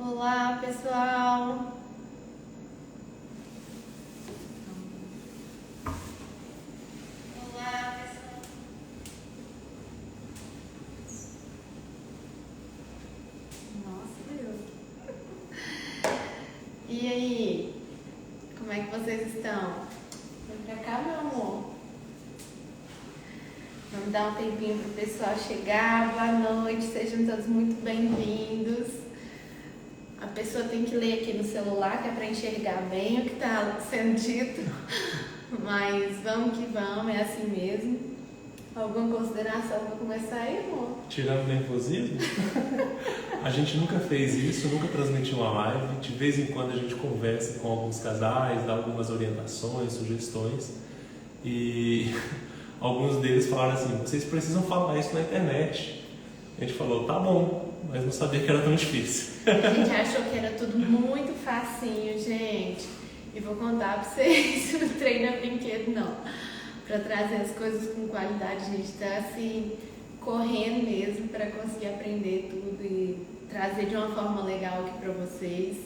Olá, pessoal! Olá, pessoal! Nossa, Deus! E aí? Como é que vocês estão? Vem pra cá, meu amor. Vamos dar um tempinho pro pessoal chegar. Boa noite, sejam todos muito bem-vindos. A pessoa tem que ler aqui no celular, que é para enxergar bem o que está sendo dito, mas vamos que vamos, é assim mesmo. Alguma consideração para começar aí, amor? Tirando o nervosismo, a gente nunca fez isso, nunca transmitiu uma live. De vez em quando a gente conversa com alguns casais, dá algumas orientações, sugestões, e alguns deles falaram assim: vocês precisam falar isso na internet. A gente falou: tá bom, mas não sabia que era tão difícil. A gente achou que era tudo muito facinho, gente. E vou contar pra vocês, não treina brinquedo não. Pra trazer as coisas com qualidade, a gente tá assim, correndo mesmo pra conseguir aprender tudo e trazer de uma forma legal aqui pra vocês.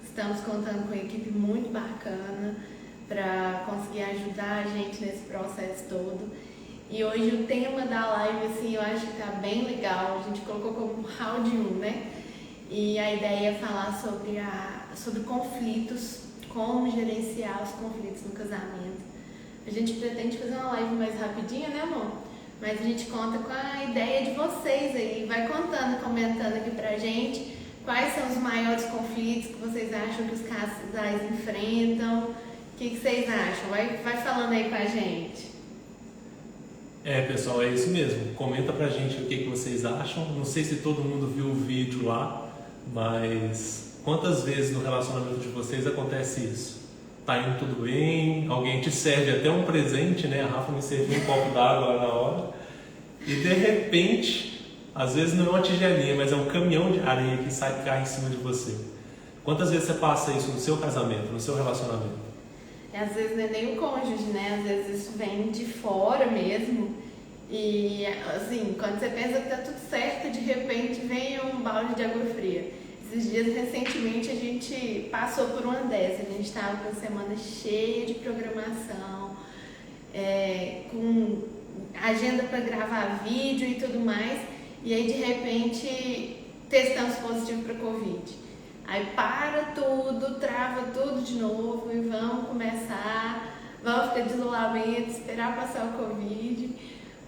Estamos contando com uma equipe muito bacana pra conseguir ajudar a gente nesse processo todo. E hoje o tema da live, assim, eu acho que tá bem legal. A gente colocou como round 1, né? E a ideia é falar sobre conflitos, como gerenciar os conflitos no casamento. A gente pretende fazer uma live mais rapidinha, né, amor? Mas a gente conta com a ideia de vocês aí. Vai contando, comentando aqui pra gente quais são os maiores conflitos que vocês acham que os casais enfrentam. O que vocês acham? Vai falando aí com a gente. Pessoal, é isso mesmo. Comenta pra gente o que vocês acham. Não sei se todo mundo viu o vídeo lá, mas quantas vezes no relacionamento de vocês acontece isso? Tá indo tudo bem, alguém te serve até um presente, né? A Rafa me serviu um copo d'água lá na hora. E de repente, às vezes não é uma tigelinha, mas é um caminhão de areia que cai em cima de você. Quantas vezes você passa isso no seu casamento, no seu relacionamento? Às vezes não é nem o cônjuge, né? Às vezes isso vem de fora mesmo. E assim, quando você pensa que tá tudo certo, de repente vem um balde de água fria. Esses dias, recentemente, a gente passou por uma dessas. A gente estava com a semana cheia de programação, com agenda para gravar vídeo e tudo mais. E aí, de repente, testamos positivo para Covid. Aí para tudo, trava tudo de novo e vamos começar, vamos ficar de isolamento, esperar passar o Covid,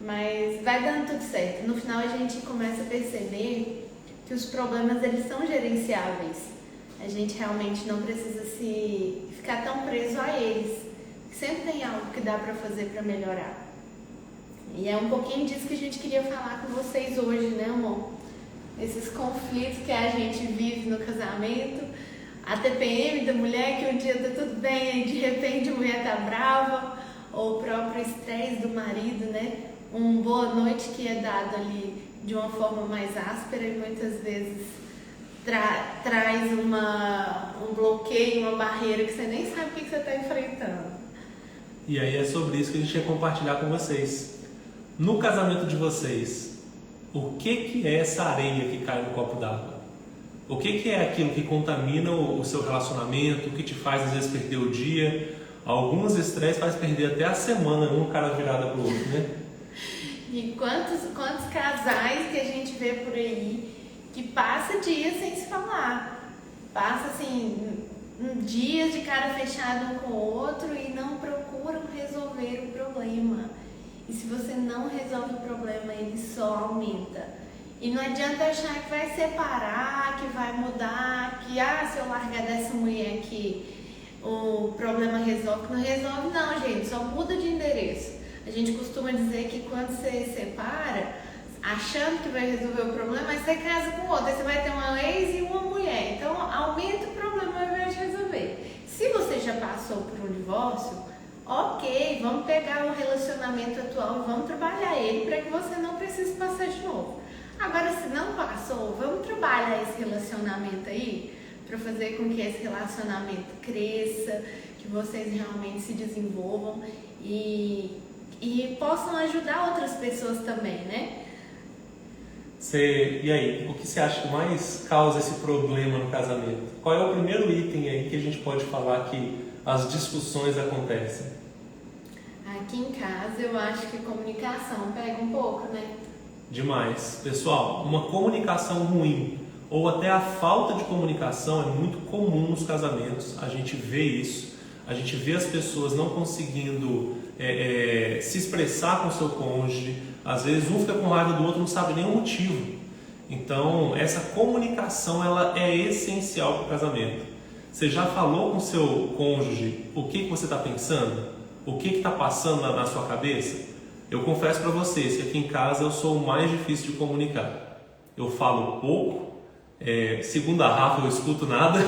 mas vai dando tudo certo. No final a gente começa a perceber que os problemas eles são gerenciáveis. A gente realmente não precisa se ficar tão preso a eles. Sempre tem algo que dá para fazer para melhorar. E é um pouquinho disso que a gente queria falar com vocês hoje, né, amor? Esses conflitos que a gente vive no casamento, a TPM da mulher, que um dia tá tudo bem e de repente a mulher tá brava, ou o próprio estresse do marido, né? Um boa noite que é dado ali de uma forma mais áspera e muitas vezes traz um bloqueio, uma barreira que você nem sabe o que você está enfrentando. E aí é sobre isso que a gente quer compartilhar com vocês. No casamento de vocês, o que é essa areia que cai no copo d'água? O que é aquilo que contamina o seu relacionamento, o que te faz às vezes perder o dia? Alguns estresses faz perder até a semana, um cara virada pro outro, né? E quantos casais que a gente vê por aí que passa dias sem se falar, passa assim dias de cara fechada um com o outro e não procuram resolver o problema. E se você não resolve o problema, ele só aumenta. E não adianta achar que vai separar, que vai mudar, que se eu largar dessa mulher aqui, o problema resolve. Não resolve não, gente, só muda de endereço. A gente costuma dizer que quando você separa, achando que vai resolver o problema, aí você casa com outro, aí você vai ter uma ex e uma mulher. Então aumenta o problema ao invés de resolver. Se você já passou por um divórcio, ok, vamos pegar o relacionamento atual, vamos trabalhar ele para que você não precise passar de novo. Agora, se não passou, vamos trabalhar esse relacionamento aí para fazer com que esse relacionamento cresça, que vocês realmente se desenvolvam e possam ajudar outras pessoas também, né? E aí, o que você acha que mais causa esse problema no casamento? Qual é o primeiro item aí que a gente pode falar que as discussões acontecem? Aqui em casa eu acho que comunicação pega um pouco, né? Demais. Pessoal, uma comunicação ruim ou até a falta de comunicação é muito comum nos casamentos. A gente vê isso, a gente vê as pessoas não conseguindo se expressar com o seu cônjuge. Às vezes um fica com raiva do outro, não sabe nem o motivo. Então, essa comunicação ela é essencial para o casamento. Você já falou com o seu cônjuge o que você está pensando? O que está passando na sua cabeça? Eu confesso para vocês que aqui em casa eu sou o mais difícil de comunicar. Eu falo pouco, segundo a Rafa eu escuto nada,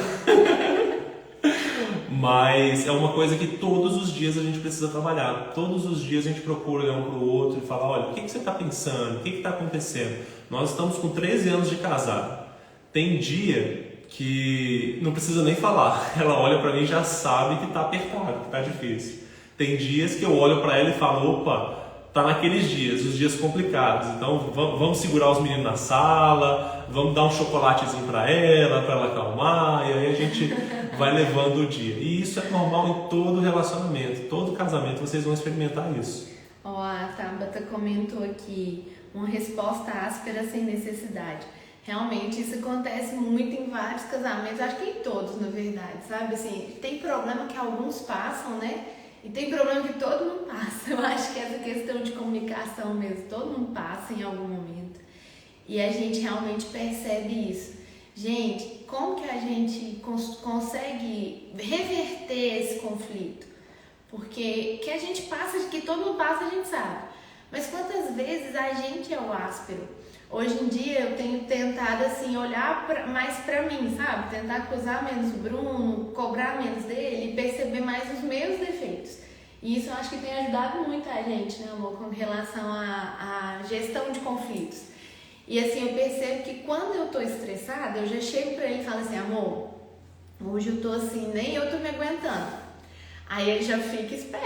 mas é uma coisa que todos os dias a gente precisa trabalhar. Todos os dias a gente procura olhar um para o outro e falar, olha, o que você está pensando? O que está acontecendo? Nós estamos com 13 anos de casado. Tem dia que não precisa nem falar. Ela olha para mim e já sabe que está apertado, que está difícil. Tem dias que eu olho para ela e falo, opa, tá naqueles dias, os dias complicados. Então vamos segurar os meninos na sala, vamos dar um chocolatezinho para ela acalmar, e aí a gente vai levando o dia. E isso é normal em todo relacionamento, todo casamento vocês vão experimentar isso. A Tabata comentou aqui, uma resposta áspera sem necessidade. Realmente isso acontece muito em vários casamentos, acho que em todos, na verdade, sabe? Assim, tem problema que alguns passam, né? E tem problema que todo mundo passa. Eu acho que essa questão de comunicação mesmo, todo mundo passa em algum momento. E a gente realmente percebe isso. Gente, como que a gente consegue reverter esse conflito? Porque que a gente passa, que todo mundo passa, a gente sabe. Mas quantas vezes a gente é o áspero? Hoje em dia eu tenho tentado assim, olhar mais pra mim, sabe? Tentar acusar menos o Bruno, cobrar menos dele e perceber mais os meus defeitos. E isso eu acho que tem ajudado muito a gente, né, amor, com relação à gestão de conflitos. E assim, eu percebo que quando eu tô estressada, eu já chego pra ele e falo assim, amor, hoje eu tô assim, nem eu tô me aguentando. Aí ele já fica esperto,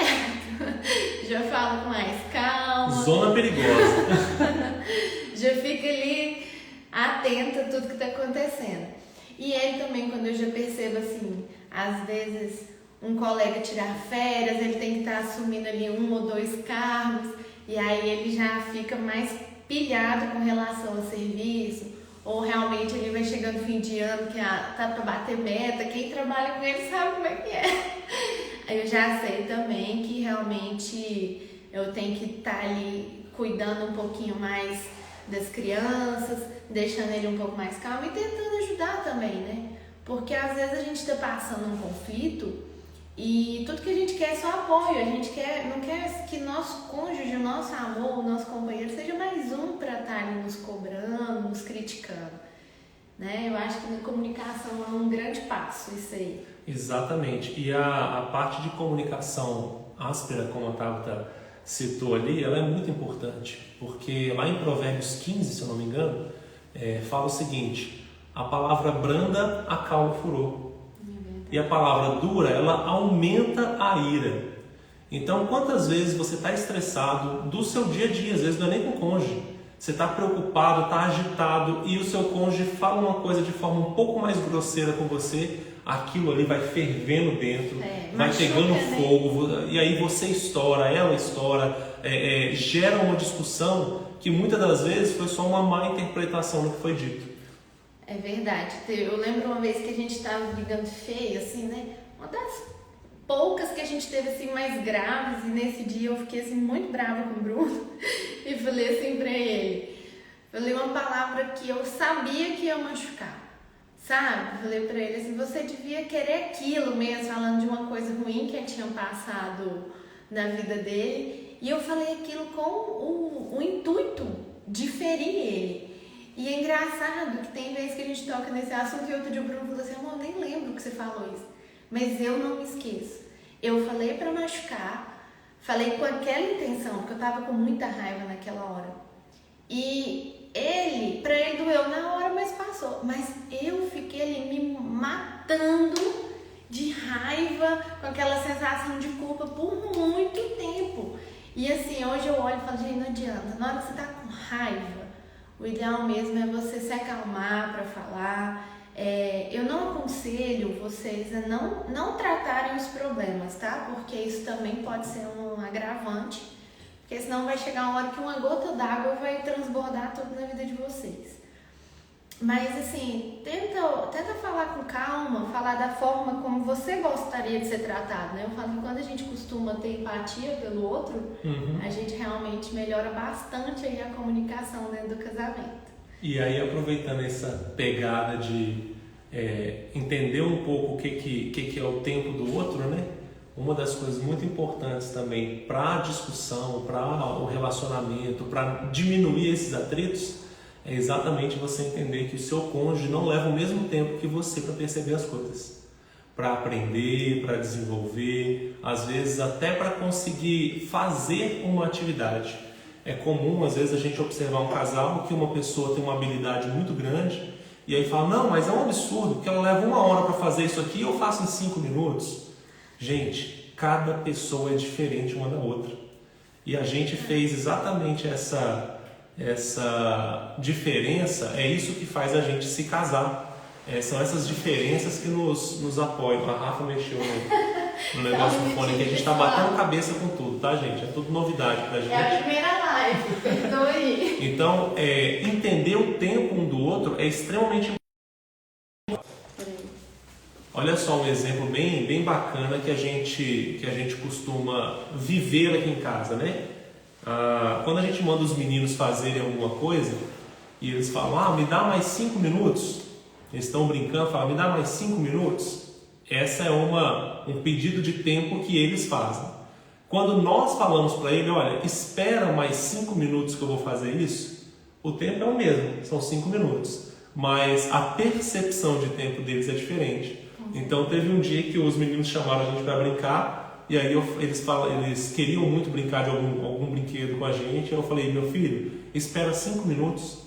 já fala com mais calma. Zona perigosa. Já fica ali atento a tudo que está acontecendo. E ele também, quando eu já percebo assim, às vezes um colega tirar férias, ele tem que estar assumindo ali 1 ou 2 cargos, e aí ele já fica mais pilhado com relação ao serviço, ou realmente ele vai chegando no fim de ano que tá para bater meta, quem trabalha com ele sabe como é que é. Aí eu já sei também que realmente eu tenho que estar ali cuidando um pouquinho mais das crianças, deixando ele um pouco mais calmo e tentando ajudar também, né? Porque às vezes a gente está passando um conflito e tudo que a gente quer é só apoio, a gente não quer que nosso cônjuge, o nosso amor, o nosso companheiro seja mais um para estar ali nos cobrando, nos criticando, né? Eu acho que na comunicação é um grande passo isso aí. Exatamente, e a parte de comunicação áspera, como a Tabata citou ali, ela é muito importante, porque lá em Provérbios 15, se eu não me engano, fala o seguinte, a palavra branda acalma o furor, e a palavra dura, ela aumenta a ira. Então, quantas vezes você está estressado do seu dia a dia, às vezes não é nem com o cônjuge, você está preocupado, está agitado, e o seu cônjuge fala uma coisa de forma um pouco mais grosseira com você, aquilo ali vai fervendo dentro, vai pegando fogo, e aí você estoura, ela estoura, gera uma discussão que muitas das vezes foi só uma má interpretação do que foi dito. É verdade. Eu lembro uma vez que a gente estava brigando feio, assim, né? Uma das poucas que a gente teve assim mais graves, e nesse dia eu fiquei assim muito brava com o Bruno e falei assim pra ele, falei uma palavra que eu sabia que ia machucar. Sabe? Falei pra ele assim, você devia querer aquilo mesmo, falando de uma coisa ruim que tinha passado na vida dele. E eu falei aquilo com o intuito de ferir ele. E é engraçado que tem vezes que a gente toca nesse assunto e outro dia o Bruno falou assim, amor, nem lembro que você falou isso. Mas eu não me esqueço. Eu falei pra machucar, falei com aquela intenção, porque eu tava com muita raiva naquela hora. E pra ele doeu na hora, mas passou. Mas eu fiquei ali me matando de raiva, com aquela sensação de culpa por muito tempo. E assim, hoje eu olho e falo, gente, não adianta. Na hora que você tá com raiva, O ideal mesmo é você se acalmar para falar. Eu não aconselho vocês a não tratarem os problemas, tá? Porque isso também pode ser um agravante, porque senão vai chegar uma hora que uma gota d'água vai transbordar tudo na vida de vocês. Mas assim, tenta falar com calma, falar da forma como você gostaria de ser tratado, né? Eu falo que quando a gente costuma ter empatia pelo outro, a gente realmente melhora bastante aí a comunicação dentro do casamento. E aí, aproveitando essa pegada de entender um pouco o que é o tempo do outro, né? Uma das coisas muito importantes também para a discussão, para o relacionamento, para diminuir esses atritos, é exatamente você entender que o seu cônjuge não leva o mesmo tempo que você para perceber as coisas, para aprender, para desenvolver, às vezes até para conseguir fazer uma atividade. É comum, às vezes, a gente observar um casal que uma pessoa tem uma habilidade muito grande e aí fala, não, mas é um absurdo, porque ela leva 1 hora para fazer isso aqui e eu faço em 5 minutos. Gente, cada pessoa é diferente uma da outra. E a gente fez exatamente essa diferença, é isso que faz a gente se casar. São essas diferenças que nos apoiam. A Rafa mexeu no negócio do fone, que a gente está batendo cabeça com tudo, tá, gente? É tudo novidade pra gente. É a primeira live, perdoe. Então, entender o tempo um do outro é extremamente importante. Olha só um exemplo bem bacana que a gente costuma viver aqui em casa, né? Quando a gente manda os meninos fazerem alguma coisa e eles falam, me dá mais 5 minutos, eles estão brincando, falam, me dá mais 5 minutos, essa é um pedido de tempo que eles fazem. Quando nós falamos para ele, olha, espera mais 5 minutos que eu vou fazer isso, o tempo é o mesmo, são 5 minutos, mas a percepção de tempo deles é diferente. Então teve um dia que os meninos chamaram a gente para brincar, e aí eles queriam muito brincar de algum brinquedo com a gente. Eu falei, meu filho, espera 5 minutos.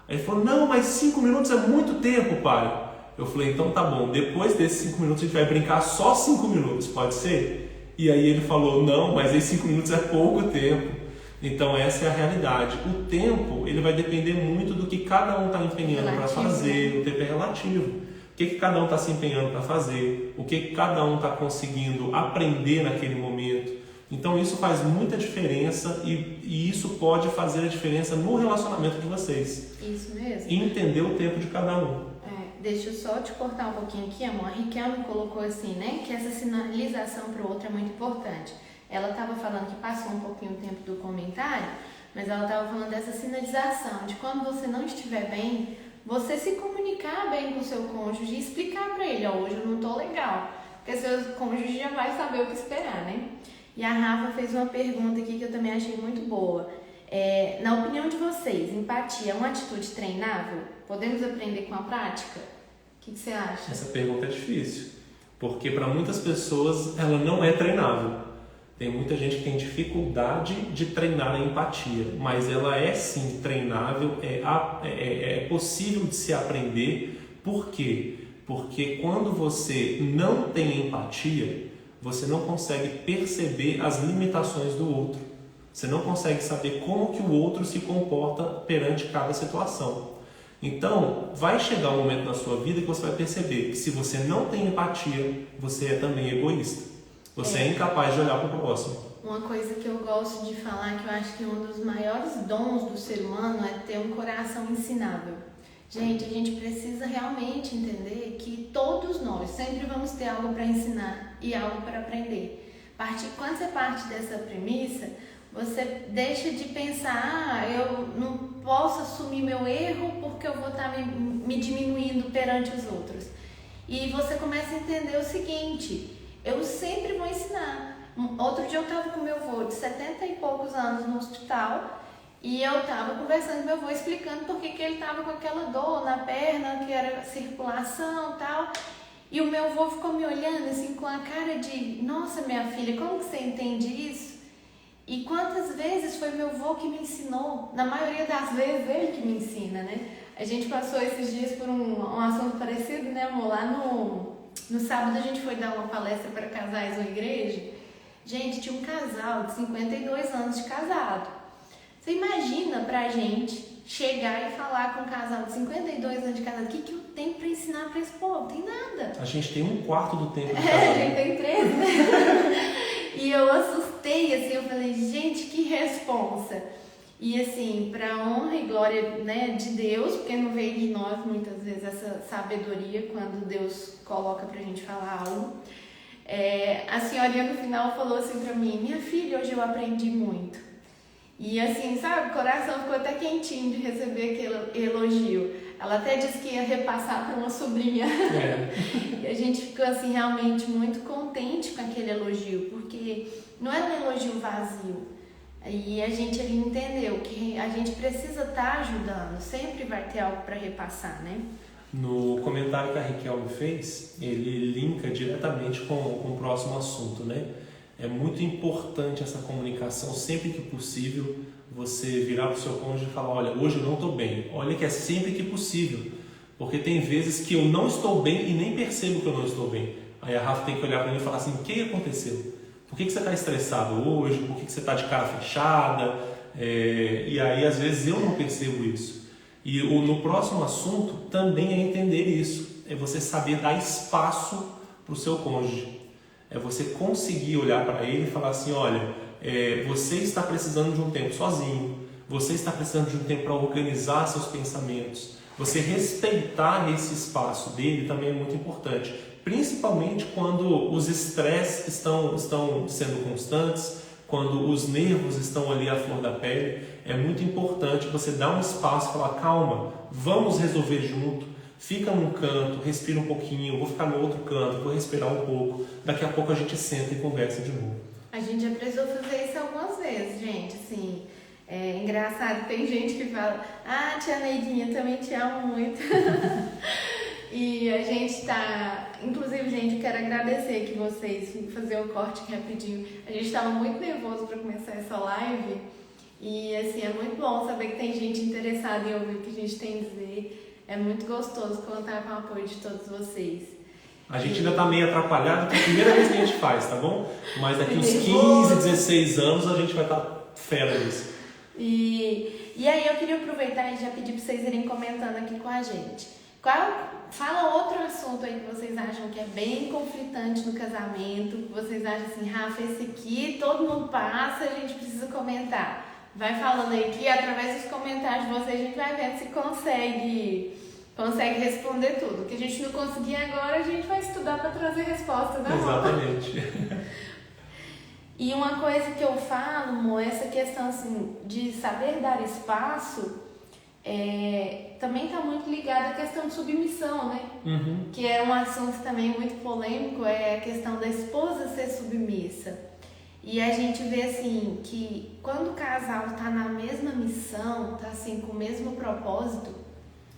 Aí ele falou, não, mas 5 minutos é muito tempo, pai. Eu falei, então tá bom, depois desses 5 minutos a gente vai brincar só 5 minutos, pode ser? E aí ele falou, não, mas aí 5 minutos é pouco tempo. Então essa é a realidade. O tempo, ele vai depender muito do que cada um está empenhando para fazer. O tempo é relativo. O que cada um está se empenhando para fazer, o que cada um está conseguindo aprender naquele momento. Então isso faz muita diferença e isso pode fazer a diferença no relacionamento de vocês. Isso mesmo. Entender o tempo de cada um. Deixa eu só te cortar um pouquinho aqui, amor. A Riquelme colocou assim, né, que essa sinalização para o outro é muito importante. Ela estava falando que passou um pouquinho o tempo do comentário, mas ela estava falando dessa sinalização, de quando você não estiver bem, você se comunicar bem com o seu cônjuge e explicar para ele, hoje eu não tô legal, porque seu cônjuge já vai saber o que esperar, né? E a Rafa fez uma pergunta aqui que eu também achei muito boa. Na opinião de vocês, empatia é uma atitude treinável? Podemos aprender com a prática? O que você acha? Essa pergunta é difícil, porque para muitas pessoas ela não é treinável. Tem muita gente que tem dificuldade de treinar a empatia, mas ela é sim treinável, é possível de se aprender. Por quê? Porque quando você não tem empatia, você não consegue perceber as limitações do outro. Você não consegue saber como que o outro se comporta perante cada situação. Então, vai chegar um momento na sua vida que você vai perceber que se você não tem empatia, você é também egoísta. Você é incapaz de olhar para o próximo. Uma coisa que eu gosto de falar, que eu acho que um dos maiores dons do ser humano é ter um coração ensinável. Gente, a gente precisa realmente entender que todos nós sempre vamos ter algo para ensinar e algo para aprender. Quando você parte dessa premissa, você deixa de pensar, eu não posso assumir meu erro porque eu vou estar me diminuindo perante os outros. E você começa a entender o seguinte, eu sempre vou ensinar. Outro dia eu estava com meu avô de 70 e poucos anos no hospital e eu estava conversando com meu avô, explicando por que ele estava com aquela dor na perna, que era circulação e tal. E o meu avô ficou me olhando assim com a cara de, nossa, minha filha, como que você entende isso? E quantas vezes foi meu avô que me ensinou? Na maioria das vezes ele que me ensina, né? A gente passou esses dias por um assunto parecido, né, amor? Lá no sábado a gente foi dar uma palestra para casais na igreja. Gente, tinha um casal de 52 anos de casado. Você imagina pra gente chegar e falar com um casal de 52 anos de casado, o que eu tenho pra ensinar pra esse povo? Não tem nada. A gente tem 1/4 do tempo de A casamento. gente tem 13, né? E eu assustei, assim, eu falei, gente, que responsa. E assim, pra honra e glória, né, de Deus, porque não veio de nós muitas vezes essa sabedoria quando Deus coloca pra gente falar algo. A senhorinha no final falou assim pra mim, minha filha, hoje eu aprendi muito. E assim, sabe, o coração ficou até quentinho de receber aquele elogio. Ela até disse que ia repassar para uma sobrinha. E a gente ficou assim realmente muito contente com aquele elogio, porque não é um elogio vazio. E a gente ali entendeu que a gente precisa estar ajudando, sempre vai ter algo para repassar, né? No comentário que a Raquel me fez, ele linka diretamente com o próximo assunto, né? É muito importante essa comunicação, sempre que possível, você virar para o seu cônjuge e falar, olha, hoje eu não estou bem. Olha que é sempre que possível, porque tem vezes que eu não estou bem e nem percebo que eu não estou bem. Aí a Rafa tem que olhar para mim e falar assim, o que aconteceu? Por que você está estressado hoje? Por que você está de cara fechada? E aí às vezes eu não percebo isso. E no próximo assunto também é entender isso, é você saber dar espaço para o seu cônjuge. É você conseguir olhar para ele e falar assim, olha, você está precisando de um tempo sozinho, você está precisando de um tempo para organizar seus pensamentos. Você respeitar esse espaço dele também é muito importante, principalmente quando os estresses estão sendo constantes, quando os nervos estão ali à flor da pele. É muito importante você dar um espaço e falar, calma, vamos resolver junto. Fica num canto, respira um pouquinho, vou ficar no outro canto, vou respirar um pouco. Daqui a pouco a gente senta e conversa de novo. A gente já precisou fazer isso algumas vezes, gente. Assim, é engraçado, tem gente que fala, tia Neidinha, também te amo muito. E a gente tá... Inclusive, gente, eu quero agradecer que vocês, fazer o corte aqui rapidinho. A gente estava muito nervoso para começar essa live. E assim, é muito bom saber que tem gente interessada em ouvir o que a gente tem a dizer. É muito gostoso contar com o apoio de todos vocês. A gente ainda está meio atrapalhado, porque é a primeira vez que a gente faz, tá bom? Mas daqui uns 15, 16 anos a gente vai estar fera nisso. E aí eu queria aproveitar e já pedir para vocês irem comentando aqui com a gente. Fala outro assunto aí que vocês acham que é bem conflitante no casamento, que vocês acham assim, Rafa, esse aqui todo mundo passa, a gente precisa comentar. Vai falando aí que através dos comentários de vocês a gente vai vendo se consegue responder tudo. O que a gente não conseguir agora, a gente vai estudar para trazer resposta, né? Exatamente. E uma coisa que eu falo, amor, essa questão assim, de saber dar espaço, também está muito ligada à questão de submissão, né? Uhum. Que é um assunto também muito polêmico, é a questão da esposa ser submissa. E a gente vê assim que quando o casal está na mesma missão, está assim com o mesmo propósito,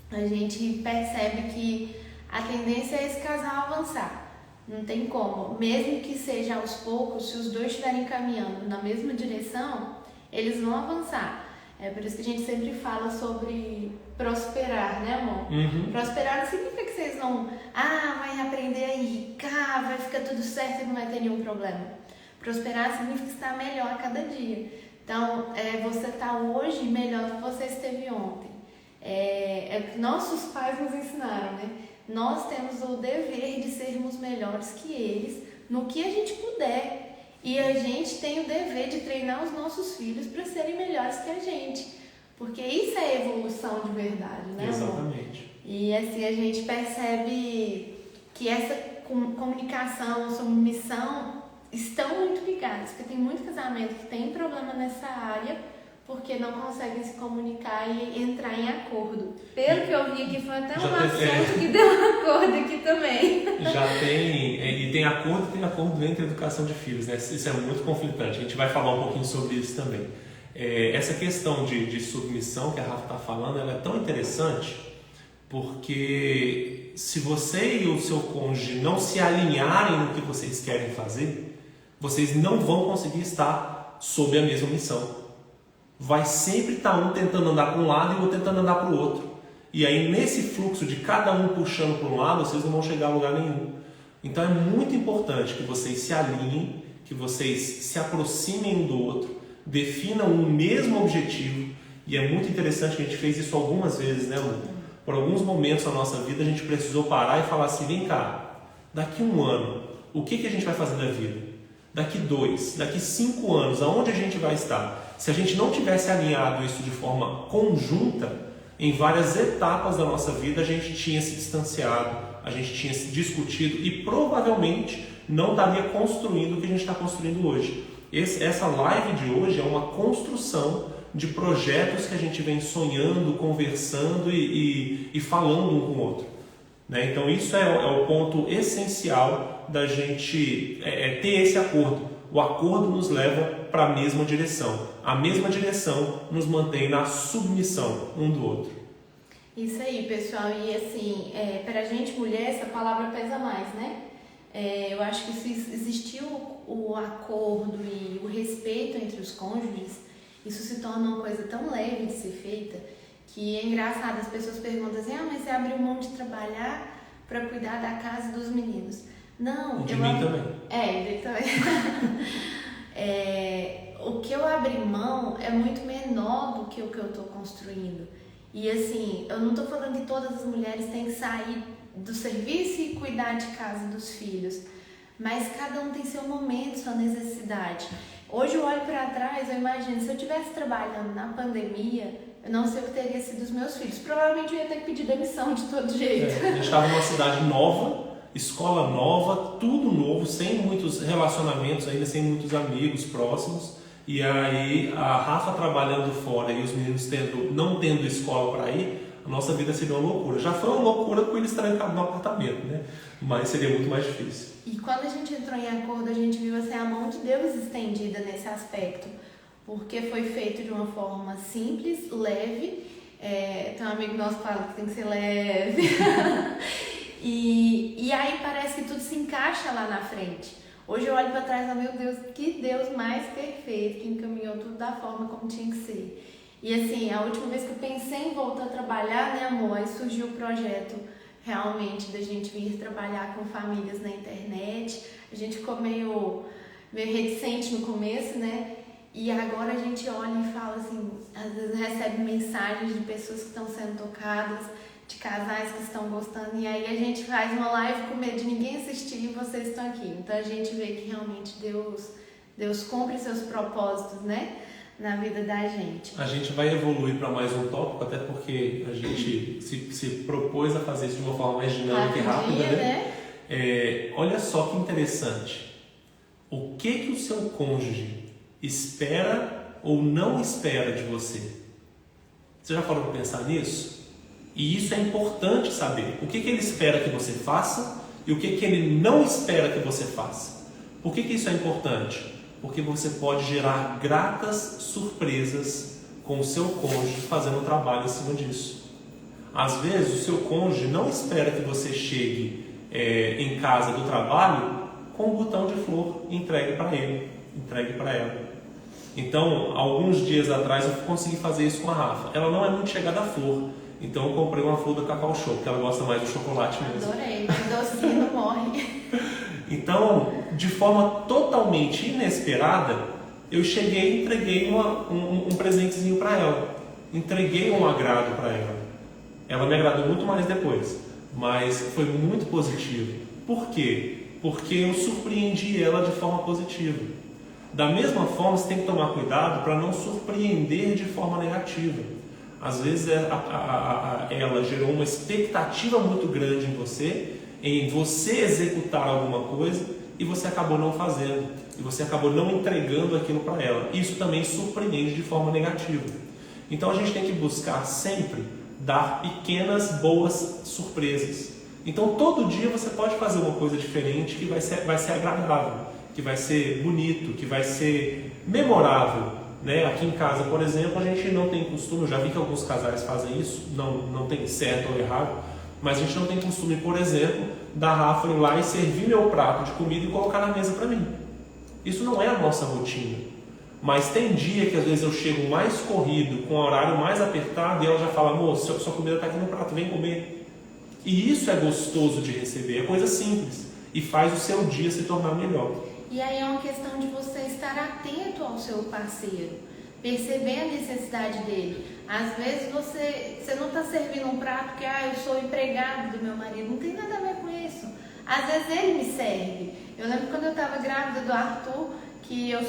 a gente percebe que a tendência é esse casal avançar. Não tem como, mesmo que seja aos poucos, se os dois estiverem caminhando na mesma direção, eles vão avançar. É por isso que a gente sempre fala sobre prosperar, né, amor? Uhum. Prosperar não significa que vocês vão, vai aprender a enricar, vai ficar tudo certo e não vai ter nenhum problema. Prosperar significa estar melhor a cada dia. Então, você está hoje melhor do que você esteve ontem. É o que nossos pais nos ensinaram, né? Nós temos o dever de sermos melhores que eles no que a gente puder. E a gente tem o dever de treinar os nossos filhos para serem melhores que a gente. Porque isso é evolução de verdade, né, amor? Exatamente. E assim a gente percebe que essa comunicação, submissão estão muito ligadas, porque tem muito casamento que tem problema nessa área porque não conseguem se comunicar e entrar em acordo. Pelo que eu vi aqui, foi até um assunto que deu um acordo aqui também. Já tem acordo entre a educação de filhos, né? Isso é muito conflitante, a gente vai falar um pouquinho sobre isso também. Essa questão de submissão que a Rafa está falando, ela é tão interessante, porque se você e o seu cônjuge não se alinharem no que vocês querem fazer, vocês não vão conseguir estar sob a mesma missão. Vai sempre estar um tentando andar para um lado e o outro tentando andar para o outro. E aí nesse fluxo de cada um puxando para um lado, vocês não vão chegar a lugar nenhum. Então é muito importante que vocês se alinhem, que vocês se aproximem um do outro, definam o mesmo objetivo E é muito interessante que a gente fez isso algumas vezes, né, Lu? Por alguns momentos da nossa vida a gente precisou parar e falar assim, vem cá, daqui 1 ano, o que a gente vai fazer da vida? Daqui 2, daqui 5 anos, aonde a gente vai estar? Se a gente não tivesse alinhado isso de forma conjunta, em várias etapas da nossa vida a gente tinha se distanciado, a gente tinha se discutido e provavelmente não estaria construindo o que a gente está construindo hoje. Essa live de hoje é uma construção de projetos que a gente vem sonhando, conversando e falando um com o outro. Né? Então isso é o ponto essencial da gente ter esse acordo. O acordo nos leva para a mesma direção. A mesma direção nos mantém na submissão um do outro. Isso aí, pessoal. E assim, para a gente mulher, essa palavra pesa mais, né? Eu acho que se existiu o acordo e o respeito entre os cônjuges, isso se torna uma coisa tão leve de ser feita que é engraçado. As pessoas perguntam assim, mas você abriu mão de trabalhar para cuidar da casa e dos meninos. Não, e de mim também. Ele também. O que eu abri mão é muito menor do que o que eu estou construindo. E assim, eu não estou falando que todas as mulheres têm que sair do serviço e cuidar de casa e dos filhos, mas cada um tem seu momento, sua necessidade. Hoje eu olho para trás, eu imagino, se eu estivesse trabalhando na pandemia, eu não sei o que teria sido dos meus filhos. Provavelmente eu ia ter que pedir demissão de todo jeito. A gente estava numa cidade nova, escola nova, tudo novo, sem muitos relacionamentos ainda, sem muitos amigos próximos. E aí a Rafa trabalhando fora e os meninos não tendo escola para ir, a nossa vida seria uma loucura. Já foi uma loucura com eles trancados no apartamento, né? Mas seria muito mais difícil. E quando a gente entrou em acordo, a gente viu assim, a mão de Deus estendida nesse aspecto, porque foi feito de uma forma simples, leve. Tem um amigo nosso que fala que tem que ser leve. E aí parece que tudo se encaixa lá na frente. Hoje eu olho para trás e meu Deus, que Deus mais perfeito, que encaminhou tudo da forma como tinha que ser. E assim, a última vez que eu pensei em voltar a trabalhar, né, amor, aí surgiu o projeto realmente da gente vir trabalhar com famílias na internet. A gente ficou meio reticente no começo, né? E agora a gente olha e fala assim, às vezes recebe mensagens de pessoas que estão sendo tocadas, de casais que estão gostando, e aí a gente faz uma live com medo de ninguém assistir e vocês estão aqui. Então a gente vê que realmente Deus cumpre seus propósitos, né, na vida da gente. A gente vai evoluir para mais um tópico, até porque a gente se propôs a fazer isso de uma forma mais dinâmica e rápida, né? Olha só que interessante. O que o seu cônjuge espera ou não espera de você? Você já parou para pensar nisso? E isso é importante saber. O que ele espera que você faça e o que ele não espera que você faça. Por que isso é importante? Porque você pode gerar gratas surpresas com o seu cônjuge fazendo um trabalho em cima disso. Às vezes o seu cônjuge não espera que você chegue em casa do trabalho com um botão de flor entregue para ele, entregue para ela. Então, alguns dias atrás eu consegui fazer isso com a Rafa. Ela não é muito chegada à flor. Então eu comprei uma flor da Cacau Show, porque ela gosta mais do chocolate mesmo. Adorei, mas docinho não morre. Então, de forma totalmente inesperada, eu cheguei e entreguei um presentezinho para ela. Entreguei um agrado para ela. Ela me agradou muito mais depois, mas foi muito positivo. Por quê? Porque eu surpreendi ela de forma positiva. Da mesma forma, você tem que tomar cuidado para não surpreender de forma negativa. Às vezes ela gerou uma expectativa muito grande em você executar alguma coisa e você acabou não fazendo, e você acabou não entregando aquilo para ela. Isso também surpreende de forma negativa. Então a gente tem que buscar sempre dar pequenas boas surpresas. Então todo dia você pode fazer uma coisa diferente que vai ser agradável, que vai ser bonito, que vai ser memorável. Né? Aqui em casa, por exemplo, a gente não tem costume, eu já vi que alguns casais fazem isso, não tem certo ou errado, mas a gente não tem costume, por exemplo, da Rafa ir lá e servir meu prato de comida e colocar na mesa para mim. Isso não é a nossa rotina. Mas tem dia que às vezes eu chego mais corrido, com o horário mais apertado, e ela já fala, amor, sua comida está aqui no prato, vem comer. E isso é gostoso de receber, é coisa simples, e faz o seu dia se tornar melhor. E aí é uma questão de você estar atento ao seu parceiro, perceber a necessidade dele. Às vezes você não está servindo um prato porque eu sou empregado do meu marido, não tem nada a ver com isso. Às vezes ele me serve. Eu lembro quando eu estava grávida do Arthur, que eu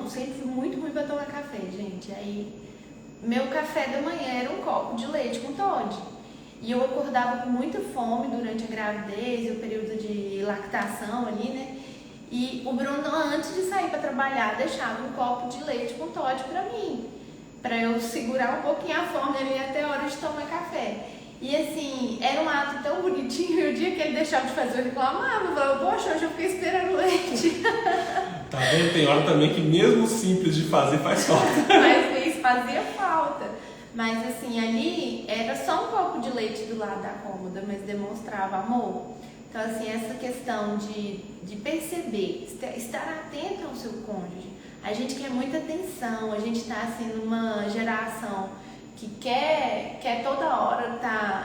sempre fui muito ruim para tomar café, gente. Aí meu café da manhã era um copo de leite com Toddy. E eu acordava com muita fome durante a gravidez e o período de lactação ali, né? E o Bruno, antes de sair para trabalhar, deixava um copo de leite com Toddy para mim, para eu segurar um pouquinho a fome ali até a hora de tomar café. E assim, era um ato tão bonitinho, e o dia que ele deixava de fazer, eu reclamava, eu falava, poxa, hoje eu fiquei esperando leite. Tá vendo? Tem hora também que mesmo simples de fazer faz falta. Mas isso fazia falta. Mas assim, ali era só um copo de leite do lado da cômoda, mas demonstrava amor. Então assim, essa questão de perceber, estar atento ao seu cônjuge. A gente quer muita atenção, a gente está assim numa geração que quer toda hora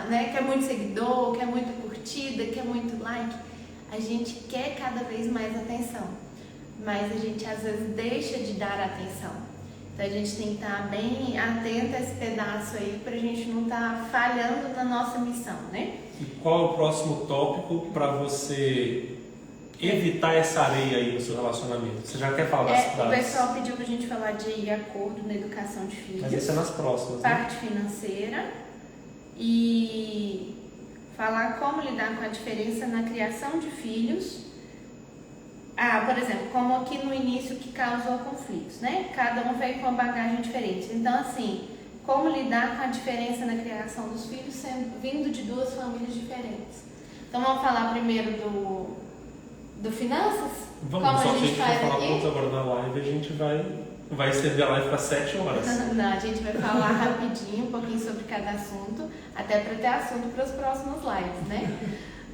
né, quer muito seguidor, quer muita curtida, quer muito like. A gente quer cada vez mais atenção, mas a gente às vezes deixa de dar atenção. Então a gente tem que estar bem atento a esse pedaço aí pra gente não estar falhando na nossa missão, né? E qual é o próximo tópico para você evitar essa areia aí no seu relacionamento? Você já quer falar das O pessoal pediu pra gente falar de acordo na educação de filhos. Mas isso é nas próximas, parte financeira e falar como lidar com a diferença na criação de filhos. Por exemplo, como aqui no início que causou conflitos, né? Cada um veio com uma bagagem diferente. Então, assim, como lidar com a diferença na criação dos filhos vindo de duas famílias diferentes. Então, vamos falar primeiro do finanças? Vamos, como só a gente faz falar aqui? muito agora na live, a gente vai estender a live para 7 horas. Não, a gente vai falar rapidinho um pouquinho sobre cada assunto, até para ter assunto para os próximos lives, né?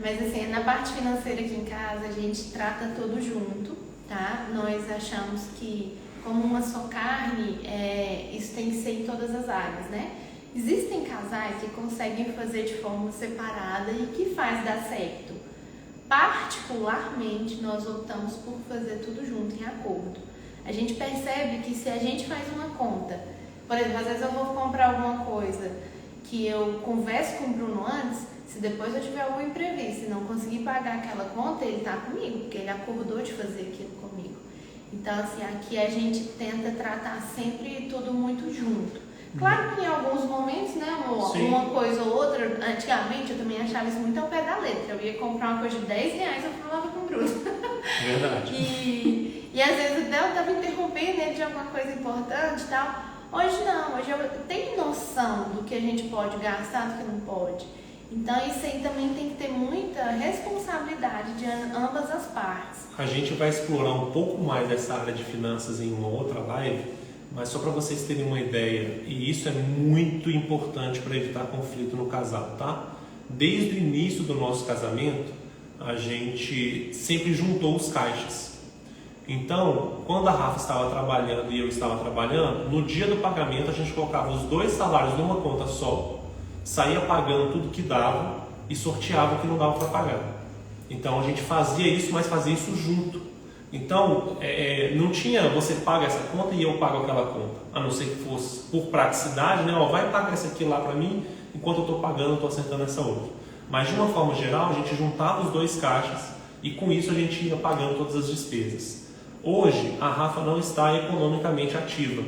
Mas assim, na parte financeira aqui em casa, a gente trata tudo junto, tá? Nós achamos que, como uma só carne, isso tem que ser em todas as áreas, né? Existem casais que conseguem fazer de forma separada e que faz dar certo. Particularmente, nós optamos por fazer tudo junto, em acordo. A gente percebe que se a gente faz uma conta, por exemplo, às vezes eu vou comprar alguma coisa que eu converso com o Bruno antes, se depois eu tiver algum imprevisto e não conseguir pagar aquela conta, ele tá comigo, porque ele acordou de fazer aquilo comigo. Então, assim, aqui a gente tenta tratar sempre tudo muito junto. Claro que em alguns momentos, né, amor, Sim. uma coisa ou outra, antigamente eu também achava isso muito ao pé da letra. Eu ia comprar uma coisa de R$10, eu falava com o Bruno. Verdade. E às vezes até eu tava interrompendo ele de alguma coisa importante e tal. Hoje não, hoje eu tenho noção do que a gente pode gastar, do que não pode. Então isso aí também tem que ter muita responsabilidade de ambas as partes. A gente vai explorar um pouco mais dessa área de finanças em uma outra live, mas só para vocês terem uma ideia, e isso é muito importante para evitar conflito no casal, tá? Desde o início do nosso casamento, a gente sempre juntou os caixas. Então, quando a Rafa estava trabalhando e eu estava trabalhando, no dia do pagamento a gente colocava os dois salários numa conta só, saía pagando tudo que dava e sorteava o que não dava para pagar. Então a gente fazia isso, mas fazia isso junto. Então não tinha você paga essa conta e eu pago aquela conta, a não ser que fosse por praticidade, né? Vai pagar essa aqui lá para mim, enquanto eu estou pagando, eu estou acertando essa outra. Mas de uma forma geral, a gente juntava os dois caixas e com isso a gente ia pagando todas as despesas. Hoje a Rafa não está economicamente ativa,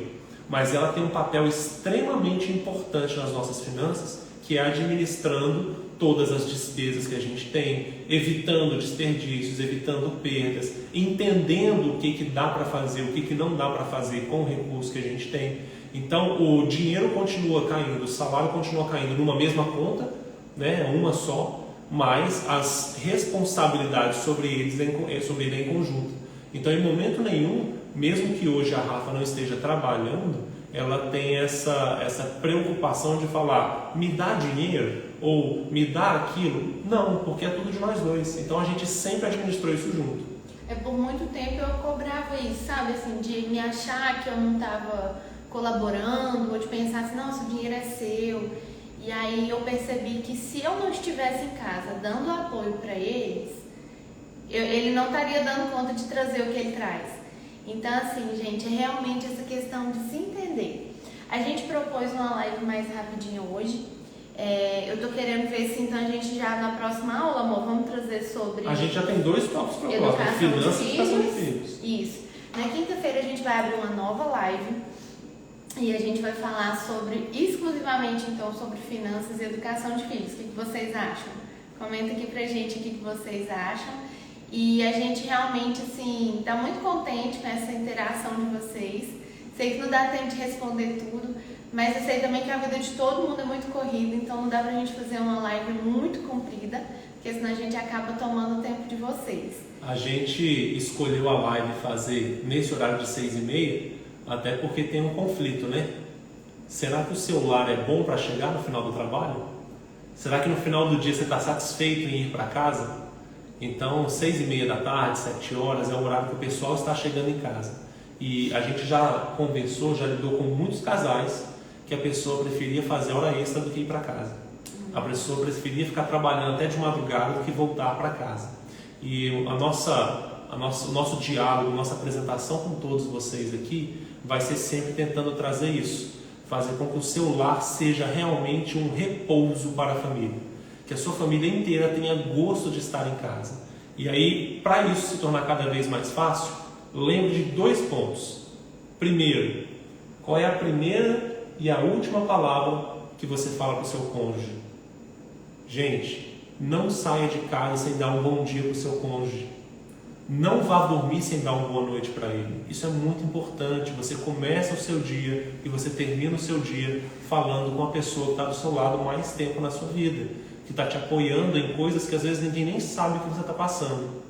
mas ela tem um papel extremamente importante nas nossas finanças, que é administrando todas as despesas que a gente tem, evitando desperdícios, evitando perdas, entendendo o que dá para fazer, o que não dá para fazer com o recurso que a gente tem. Então o dinheiro continua caindo, o salário continua caindo numa mesma conta, né, uma só, mas as responsabilidades sobre ele é em conjunto. Então em momento nenhum, mesmo que hoje a Rafa não esteja trabalhando, ela tem essa preocupação de falar, me dá dinheiro ou me dá aquilo. Não, porque é tudo de nós dois. Então a gente sempre administrou isso junto. Por muito tempo eu cobrava isso, sabe? Assim, de me achar que eu não estava colaborando, ou de pensar assim, nossa, o dinheiro é seu. E aí eu percebi que se eu não estivesse em casa dando apoio para eles, ele não estaria dando conta de trazer o que ele traz. Então, assim, gente, é realmente essa questão de se entender. A gente propôs uma live mais rapidinha hoje. Eu tô querendo ver se então a gente já na próxima aula, amor, vamos trazer sobre... A gente já tem 2 tópicos propostos, finanças e educação de filhos. Isso. Na quinta-feira a gente vai abrir uma nova live e a gente vai falar exclusivamente então sobre finanças e educação de filhos. O que vocês acham? Comenta aqui pra gente o que vocês acham. E a gente realmente, assim, tá muito contente com essa interação de vocês. Sei que não dá tempo de responder tudo, mas eu sei também que a vida de todo mundo é muito corrida, então não dá pra gente fazer uma live muito comprida, porque senão a gente acaba tomando o tempo de vocês. A gente escolheu a live fazer nesse horário de 6h30, até porque tem um conflito, né? Será que o celular é bom para chegar no final do trabalho? Será que no final do dia você está satisfeito em ir para casa? Então, 6h30 da tarde, 7 horas, é o horário que o pessoal está chegando em casa. E a gente já conversou, já lidou com muitos casais que a pessoa preferia fazer hora extra do que ir para casa. A pessoa preferia ficar trabalhando até de madrugada do que voltar para casa. E o nosso diálogo, nossa apresentação com todos vocês aqui vai ser sempre tentando trazer isso. Fazer com que o seu lar seja realmente um repouso para a família. Que a sua família inteira tenha gosto de estar em casa. E aí, para isso se tornar cada vez mais fácil, lembre de 2 pontos. Primeiro, qual é a primeira e a última palavra que você fala para o seu cônjuge? Gente, não saia de casa sem dar um bom dia para o seu cônjuge. Não vá dormir sem dar uma boa noite para ele. Isso é muito importante. Você começa o seu dia e você termina o seu dia falando com a pessoa que está do seu lado mais tempo na sua vida, que está te apoiando em coisas que às vezes ninguém nem sabe o que você está passando.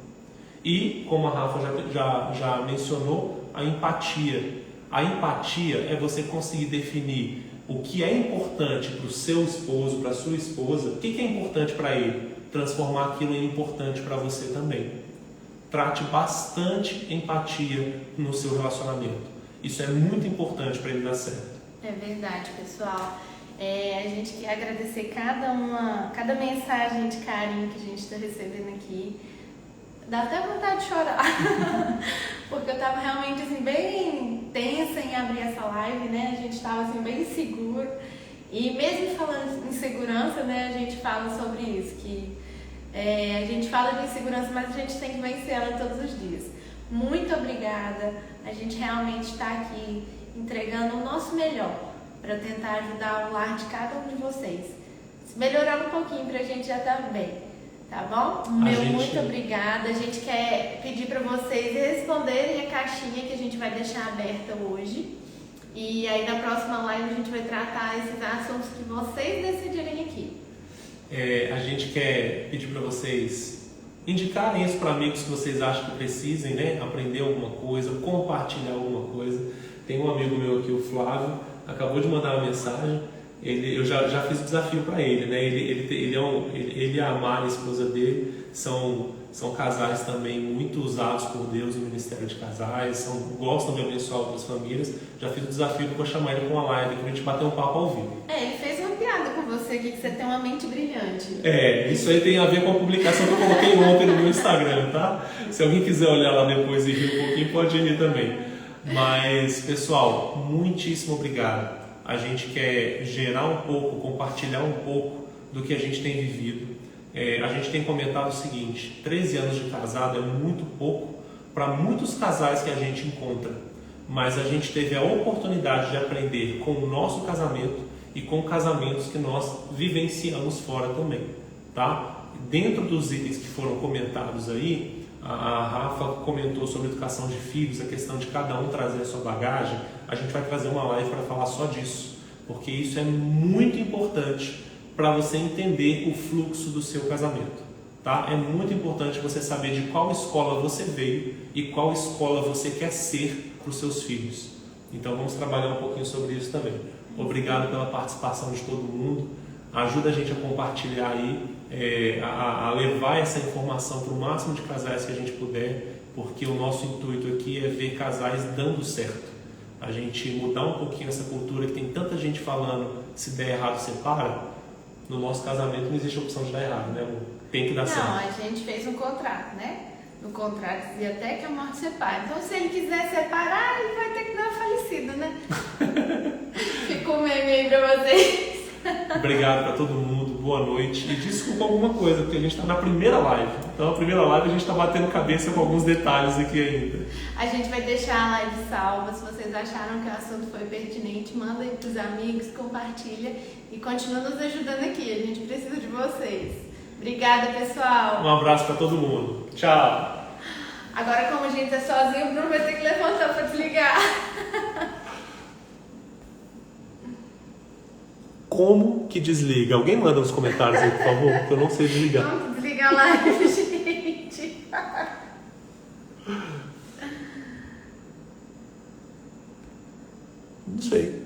E, como a Rafa já mencionou, a empatia. A empatia é você conseguir definir o que é importante para o seu esposo, para a sua esposa, o que é importante para ele, transformar aquilo em importante para você também. Trate bastante empatia no seu relacionamento. Isso é muito importante para ele dar certo. É verdade, pessoal. A gente quer agradecer cada mensagem de carinho que a gente está recebendo aqui. Dá até vontade de chorar, porque eu estava realmente assim, bem tensa em abrir essa live, né? A gente estava assim, bem inseguro. E mesmo falando em segurança, né, a gente fala sobre isso, que a gente fala de insegurança, mas a gente tem que vencer ela todos os dias. Muito obrigada, a gente realmente está aqui entregando o nosso melhor para tentar ajudar o lar de cada um de vocês. Se melhorar um pouquinho para a gente já tá bem. Tá bom? Muito obrigada. A gente quer pedir para vocês responderem a caixinha que a gente vai deixar aberta hoje. E aí na próxima live a gente vai tratar esses assuntos que vocês decidirem aqui. A gente quer pedir para vocês indicarem isso para amigos que vocês acham que precisem, né? Aprender alguma coisa, compartilhar alguma coisa. Tem um amigo meu aqui, o Flávio, acabou de mandar uma mensagem. Eu já fiz o desafio para ele, né? Ele e a Mari, a esposa dele, são casais também muito usados por Deus no ministério de casais, gostam de abençoar outras famílias. Já fiz o desafio para chamar ele com uma live, para a gente bater um papo ao vivo. Ele fez uma piada com você aqui, que você tem uma mente brilhante. Isso aí tem a ver com a publicação que eu coloquei ontem no meu Instagram, tá? Se alguém quiser olhar lá depois e rir um pouquinho, pode ir também. Mas, pessoal, muitíssimo obrigado. A gente quer gerar um pouco, compartilhar um pouco do que a gente tem vivido. A gente tem comentado o seguinte: 13 anos de casado é muito pouco para muitos casais que a gente encontra, mas a gente teve a oportunidade de aprender com o nosso casamento e com casamentos que nós vivenciamos fora também, tá? Dentro dos itens que foram comentados aí, a Rafa comentou sobre educação de filhos, a questão de cada um trazer a sua bagagem. A gente vai trazer uma live para falar só disso, porque isso é muito importante para você entender o fluxo do seu casamento, tá? É muito importante você saber de qual escola você veio e qual escola você quer ser para os seus filhos. Então vamos trabalhar um pouquinho sobre isso também. Obrigado pela participação de todo mundo. Ajuda a gente a compartilhar aí, a levar essa informação para o máximo de casais que a gente puder, porque o nosso intuito aqui é ver casais dando certo. A gente mudar um pouquinho essa cultura que tem tanta gente falando, se der errado, separa. No nosso casamento não existe opção de dar errado, né, amor? Tem que dar certo. Não, a gente fez um contrato, né? No contrato dizia até que a morte separa. Então, se ele quiser separar, ele vai ter que dar uma falecida, né? Fica um meme aí pra vocês. Obrigado pra todo mundo, boa noite. E desculpa alguma coisa, porque a gente tá na primeira live. Então, a primeira live a gente tá batendo cabeça com alguns detalhes aqui ainda. A gente vai deixar a live salva. Se vocês acharam que o assunto foi pertinente, manda aí pros amigos, compartilha e continua nos ajudando aqui. A gente precisa de vocês. Obrigada, pessoal. Um abraço pra todo mundo. Tchau. Agora, como a gente tá sozinho, o Bruno vai ter que levantar pra desligar. Como que desliga? Alguém manda nos comentários aí, por favor, porque eu não sei desligar. Vamos desligar a live, gente. Não sei.